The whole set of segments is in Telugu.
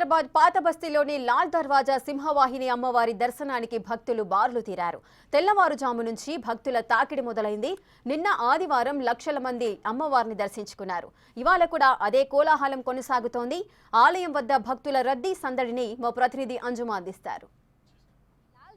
హైదరాబాద్ పాత బస్తీలోని లాల్ దర్వాజా సింహవాహిని అమ్మవారి దర్శనానికి భక్తులు బారులు తీరారు. తెల్లవారుజాము నుంచి భక్తుల తాకిడి మొదలైంది. నిన్న ఆదివారం లక్షల మంది అమ్మవారిని దర్శించుకున్నారు. ఇవాళ కూడా అదే కోలాహలం కొనసాగుతోంది. ఆలయం వద్ద భక్తుల రద్దీ సందడిని మా ప్రతినిధి అంజుమ అందిస్తారు.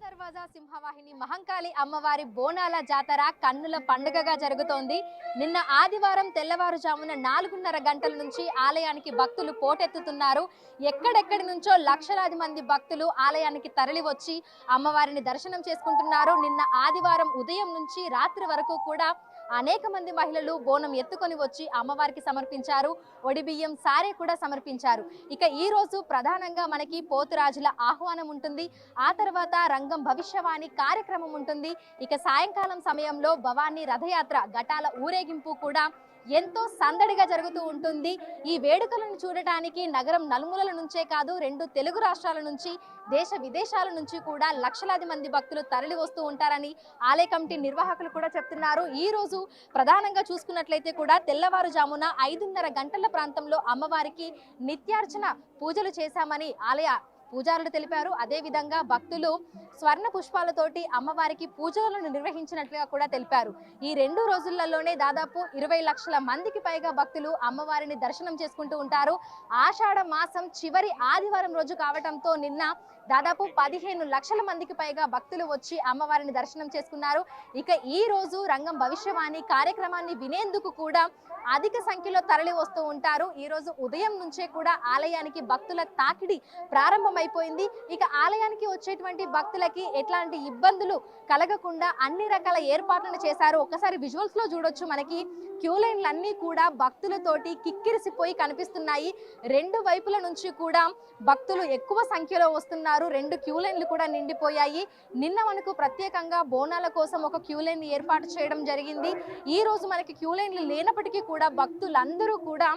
దర్వాజా సింహవాహిని మహంకాళి అమ్మవారి బోనాల జాతర కన్నుల పండుగగా జరుగుతోంది. నిన్న ఆదివారం తెల్లవారుజామున 4:30 గంటల నుంచి ఆలయానికి భక్తులు పోటెత్తుతున్నారు. ఎక్కడెక్కడి నుంచో లక్షలాది మంది భక్తులు ఆలయానికి తరలి వచ్చి అమ్మవారిని దర్శనం చేసుకుంటున్నారు. నిన్న ఆదివారం ఉదయం నుంచి రాత్రి వరకు కూడా అనేక మంది మహిళలు బోనం ఎత్తుకొని వచ్చి అమ్మవారికి సమర్పించారు. ఒడిబియ్యం సారే కూడా సమర్పించారు. ఇక ఈ రోజు ప్రధానంగా మనకి పోతురాజుల ఆహ్వానం ఉంటుంది. ఆ తర్వాత రంగం భవిష్యవాణి కార్యక్రమం ఉంటుంది. ఇక సాయంకాలం సమయంలో భవానీ రథయాత్ర ఘటాల ఊరేగింపు కూడా ఎంతో సందడిగా జరుగుతూ ఉంటుంది. ఈ వేడుకలను చూడటానికి నగరం నలుమూలల నుంచే కాదు, 2 తెలుగు రాష్ట్రాల నుంచి, దేశ విదేశాల నుంచి కూడా లక్షలాది మంది భక్తులు తరలి వస్తూ ఉంటారని ఆలయ కమిటీ నిర్వాహకులు కూడా చెప్తున్నారు. ఈ రోజు ప్రధానంగా చూసుకున్నట్లయితే కూడా తెల్లవారుజామున 5:30 గంటల ప్రాంతంలో అమ్మవారికి నిత్యార్చన పూజలు చేశామని ఆలయ పూజారులు తెలిపారు. అదే విధంగా భక్తులు స్వర్ణ పుష్పాలతోటి అమ్మవారికి పూజలను నిర్వహించినట్లుగా కూడా తెలిపారు. ఈ 2 రోజులలోనే దాదాపు 20 లక్షల మందికి పైగా భక్తులు అమ్మవారిని దర్శనం చేసుకుంటూ ఉంటారు. ఆషాఢ మాసం చివరి ఆదివారం రోజు కావడంతో నిన్న దాదాపు 15 లక్షల మందికి పైగా భక్తులు వచ్చి అమ్మవారిని దర్శనం చేసుకున్నారు. ఇక ఈ రోజు రంగం భవిష్యవాణి కార్యక్రమాన్ని వినేందుకు కూడా అధిక సంఖ్యలో తరలి వస్తూ ఉంటారు. ఈ రోజు ఉదయం నుంచే కూడా ఆలయానికి భక్తుల తాకిడి ప్రారంభమైపోయింది. ఇక ఆలయానికి వచ్చేటువంటి భక్తులకి ఎట్లాంటి ఇబ్బందులు కలగకుండా అన్ని రకాల ఏర్పాట్లను చేశారు. ఒకసారి విజువల్స్ లో చూడొచ్చు, మనకి క్యూ లైన్లు అన్ని కూడా భక్తులతోటి కిక్కిరిసిపోయి కనిపిస్తున్నాయి. 2 వైపుల నుంచి కూడా భక్తులు ఎక్కువ సంఖ్యలో వస్తున్నారు. 2 క్యూ లైన్లు కూడా నిండిపోయాయి. నిన్న మనకు ప్రత్యేకంగా బోనాల కోసం ఒక క్యూ లైన్ ఏర్పాటు చేయడం జరిగింది. ఈ రోజు మనకి క్యూ లైన్లు లేనప్పటికీ కూడా భక్తులందరూ కూడా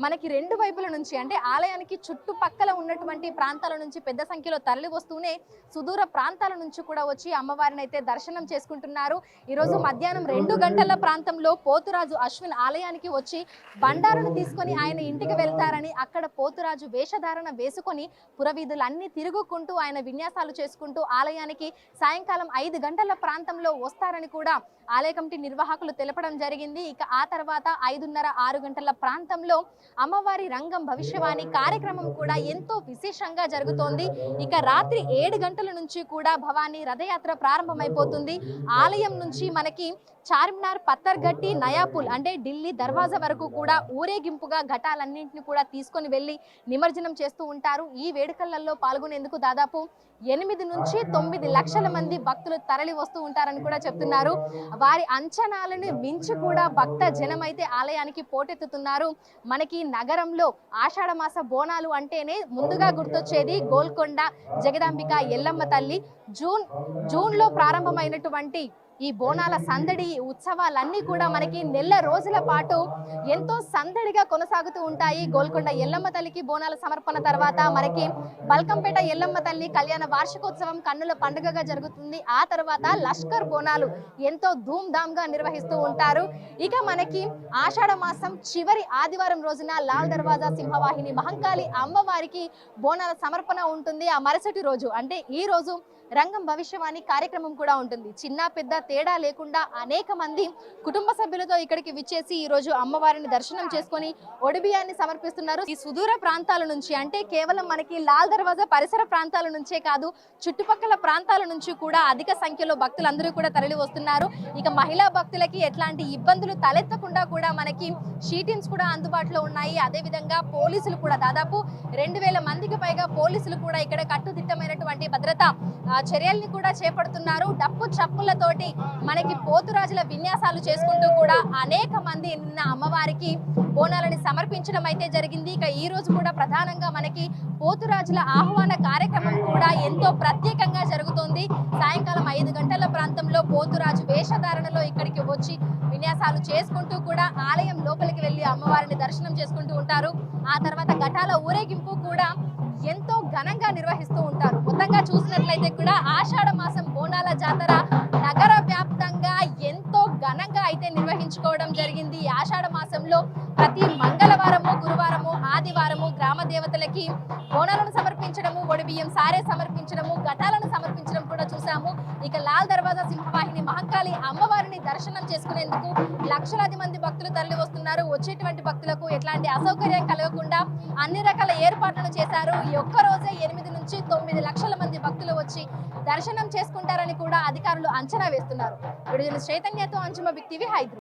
మనకి 2 వైపుల నుంచి, అంటే ఆలయానికి చుట్టుపక్కల ఉన్నటువంటి ప్రాంతాల నుంచి పెద్ద సంఖ్యలో తరలి వస్తూనే సుదూర ప్రాంతాల నుంచి కూడా వచ్చి అమ్మవారిని అయితే దర్శనం చేసుకుంటున్నారు. ఈరోజు మధ్యాహ్నం 2 గంటల ప్రాంతంలో పోతురాజు అశ్విన్ ఆలయానికి వచ్చి బండారును తీసుకొని ఆయన ఇంటికి వెళ్తారని, అక్కడ పోతురాజు వేషధారణ వేసుకొని పురవీధులన్నీ తిరుగుకుంటూ ఆయన విన్యాసాలు చేసుకుంటూ ఆలయానికి సాయంకాలం 5 గంటల ప్రాంతంలో వస్తారని కూడా ఆలయ కమిటీ నిర్వాహకులు తెలపడం జరిగింది. ఇక ఆ తర్వాత 5:30, 6 గంటల ప్రాంతంలో అమ్మవారి రంగం భవిష్యవాణి కార్యక్రమం కూడా ఎంతో విశేషంగా జరుగుతోంది. ఇక రాత్రి 7 గంటల నుంచి కూడా భవానీ రథయాత్ర ప్రారంభమైపోతుంది. ఆలయం నుంచి మనకి చార్మినార్, పత్తర్గట్టి, నయాపుల్ అంటే ఢిల్లీ దర్వాజా వరకు కూడా ఊరేగింపుగా ఘటాలన్నింటినీ కూడా తీసుకొని వెళ్ళి నిమజ్జనం చేస్తూ ఉంటారు. ఈ వేడుకలలో పాల్గొనేందుకు దాదాపు 8 నుంచి 9 లక్షల మంది భక్తులు తరలి వస్తూ ఉంటారని కూడా చెప్తున్నారు. వారి అంచనాలను మించి కూడా భక్త జనం అయితే ఆలయానికి పోటెత్తుతున్నారు. మనకి నగరంలో ఆషాఢ మాస బోనాలు అంటేనే ముందుగా గుర్తొచ్చేది గోల్కొండ జగదాంబిక ఎల్లమ్మ తల్లి. జూన్ లో ప్రారంభమైనటువంటి ఈ బోనాల సందడి, ఉత్సవాలన్నీ కూడా మనకి నెల రోజుల పాటు ఎంతో సందడిగా కొనసాగుతూ ఉంటాయి. గోల్కొండ ఎల్లమ్మ తల్లికి బోనాల సమర్పణ తర్వాత మనకి బల్కంపేట ఎల్లమ్మ తల్లి కళ్యాణ వార్షికోత్సవం కన్నుల పండుగగా జరుగుతుంది. ఆ తర్వాత లష్కర్ బోనాలు ఎంతో ధూమ్ధామ్ గా నిర్వహిస్తూ ఉంటారు. ఇక మనకి ఆషాఢ మాసం చివరి ఆదివారం రోజున లాల్ దర్వాజా సింహవాహిని మహంకాళి అమ్మవారికి బోనాల సమర్పణ ఉంటుంది. ఆ మరుసటి రోజు అంటే ఈ రోజు రంగం భవిష్యవాణి కార్యక్రమం కూడా ఉంటుంది. చిన్న పెద్ద తేడా లేకుండా అనేక మంది కుటుంబ సభ్యులతో ఇక్కడికి విచ్చేసి ఈ రోజు అమ్మవారిని దర్శనం చేసుకొని ఒడిబియ్యాన్ని సమర్పిస్తున్నారు. ఈ సుదూర ప్రాంతాల నుంచి, అంటే కేవలం మనకి లాల్ దర్వాజా పరిసర ప్రాంతాల నుంచే కాదు, చుట్టుపక్కల ప్రాంతాల నుంచి కూడా అధిక సంఖ్యలో భక్తులందరూ కూడా తరలి వస్తున్నారు. ఇక మహిళా భక్తులకి ఎట్లాంటి ఇబ్బందులు తలెత్తకుండా కూడా మనకి షీటిన్స్ కూడా అందుబాటులో ఉన్నాయి. అదే విధంగా పోలీసులు కూడా దాదాపు 2000 మందికి పైగా పోలీసులు కూడా ఇక్కడ కట్టుదిట్టమైనటువంటి భద్రతా చర్యల్ని కూడా చేపడుతున్నారు. డప్పు చప్పులతోటి మనకి పోతురాజుల విన్యాసాలు చేసుకుంటూ కూడా అనేక మంది నిన్న అమ్మవారికి బోనాలని సమర్పించడం అయితే జరిగింది. ఇక ఈ రోజు కూడా ప్రధానంగా మనకి పోతురాజుల ఆహ్వాన కార్యక్రమం కూడా ఎంతో ప్రత్యేకంగా జరుగుతోంది. సాయంకాలం 5 గంటల ప్రాంతంలో పోతురాజు వేషధారణలో ఇక్కడికి వచ్చి విన్యాసాలు చేసుకుంటూ కూడా ఆలయం లోపలికి వెళ్లి అమ్మవారిని దర్శనం చేసుకుంటూ ఉంటారు. ఆ తర్వాత ఘటాల ఊరేగింపు కూడా ఎంతో ఘనంగా నిర్వహిస్తూ ఉంటారు. మొత్తంగా చూసినట్లయితే కూడా ఆషాఢ మాసం బోనాల జాతర నగర వ్యాప్తంగా ఎంతో ఘనంగా అయితే నిర్వహించుకోవడం జరిగింది. ఈ ఆషాఢ మాసంలో ప్రతి మంగళవారము, గురువారము, ఆదివారము గ్రామ దేవతలకి బోనాలను సమర్పించడము, ఒడిబియ్యం సారే సమర్పించడము, ఘటాలను సమర్పించడం కూడా చూసాము. ఇక లాల్ దర్వాజా సింహవాహిని మహంకాళి అమ్మవారిని దర్శనం చేసుకునేందుకు లక్షలాది మంది భక్తులు తరలి వస్తున్నారు. వచ్చేటువంటి భక్తులకు ఎట్లాంటి అసౌకర్యం కలగకుండా అన్ని రకాల ఏర్పాట్లను చేశారు. ఈ ఒక్క రోజే 8 నుంచి 9 లక్షల మంది భక్తులు వచ్చి దర్శనం చేసుకుంటారని కూడా అధికారులు అంచనా వేస్తున్నారు. విడుదల చైతన్యతో అంజుమ బిగ్ టీవీ హైదరాబాద్.